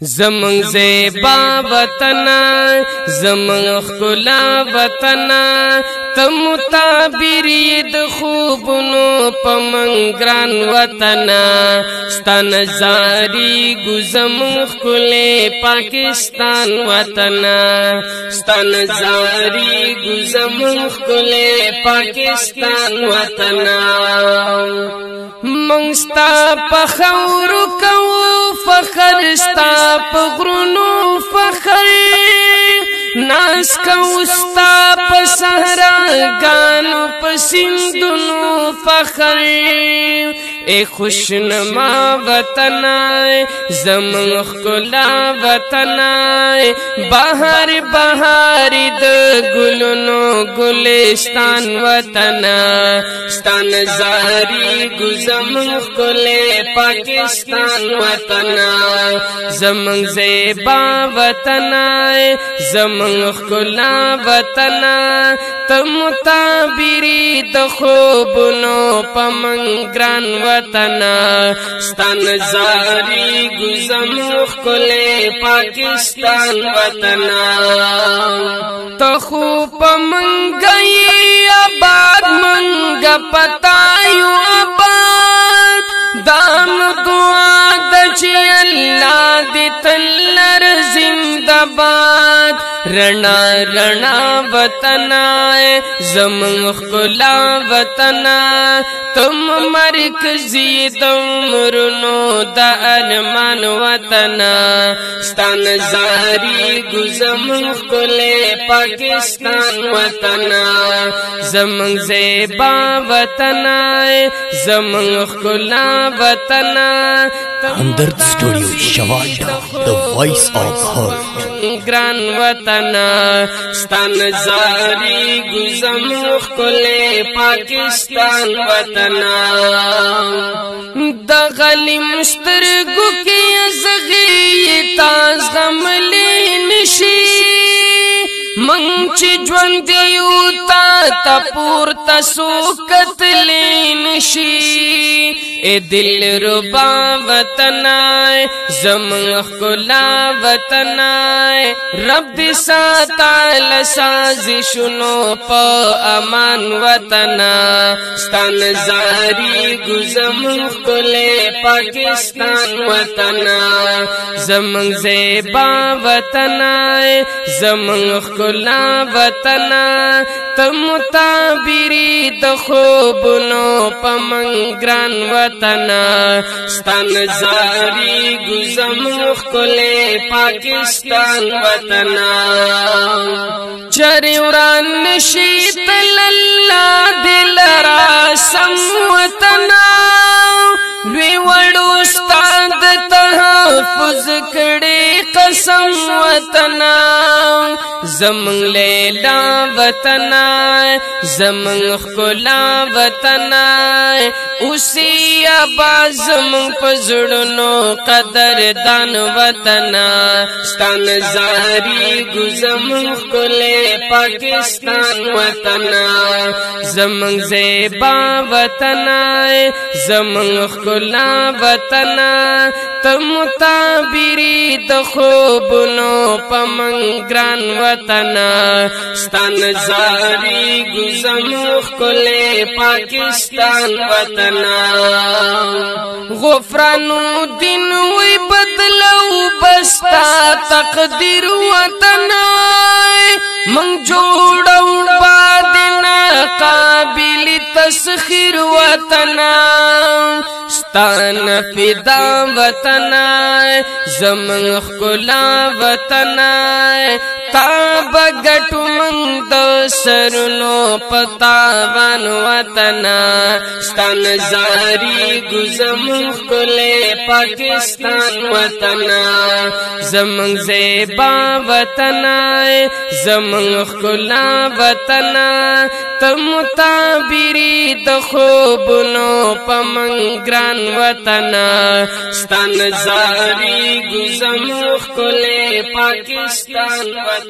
زمن زیبا وطنا زمن خلا وطنا تم تعبیر د خوبونو پمن ګران وطنا ستن زاری گزم خله پاکستان وطنا ستن زاری گزم خله پاکستان وطنا منستا پخور کو فخر ستا پغرونو فخر ناس کوستا په صحرا گانو په سیندونو فخر اے خوشنما وطن زمن خلا وطن بہار بہار د گلونو گلستان وطن ستان زاری گزم خلے پاکستان وطن زمن زیبا وطن زمن خلا وطن تم تعبیری د خوبونو پمن ګران وطن ستن زاری گزم خلے پاکستان وطن تخو پمن گئی آباد منگ پتایو آباد دام دعا دچی اللہ دی تلر زندہ باد رنا رنا وطن زمن خلا وطن تم مرکزی دمرنو دا ارمان وطن ستان زاری گزم خلے پاکستان وطن زمن زیبا وطن زمن خلا وطن Hamdard studio शवाडा the voice of heart ग्रान वतन स्तन जारी गुजम खले पाकिस्तान वतन द गलिम स्तरगु के अज़गी ताज गमली निशी मंच ज्वंदियू ता तपूर तसुकत लेनशी ए दिल रुबा वतन जमन खुला वतन रब साताल साजिशुनो प अमान वतन स्तन जारी गुजम खुले पाकिस्तान वतन जमन ज़ेबा वतन जमन खुला वतन तम ताबीरी द खूबनो पमन ग्रान वतन स्तन जारी गुजम खुले पाकिस्तान वतन चरिवरान शीतल अल्लाह दिलरा सम वतन वे वड़ो उस्ताद तहफ़ुज़ कड़े कसम वतन जमन लैला वतन जमन खुला वतन उसी आबाज जमन पजुड़नो कदर दान वतन स्तन जारी गुजम खुले पाकिस्तान वतन जमन ज़ेबा वतन जमन खुला वतन तम ताबीरी द खूबनो पमन ग्रान वतन स्तन जारी गुजम खुले पाकिस्तान वतन गुफरानुद्दीन वी बदलऊ बस्ता तकदीर वतन मन जोड़ऊ बादना काबिल तस्खीर वतन स्तन फिदा वतन जमन खुला वतन ताब गटु मंद सरनो पतावन वतन स्तन जारी गुजम खुले पाकिस्तान वतन जमन ज़ेबा वतन जमन खुला वतन तम ताबीरी द खूबनो पमन ग्रान वतन स्तन जारी गुजम खुले पाकिस्तान वतन।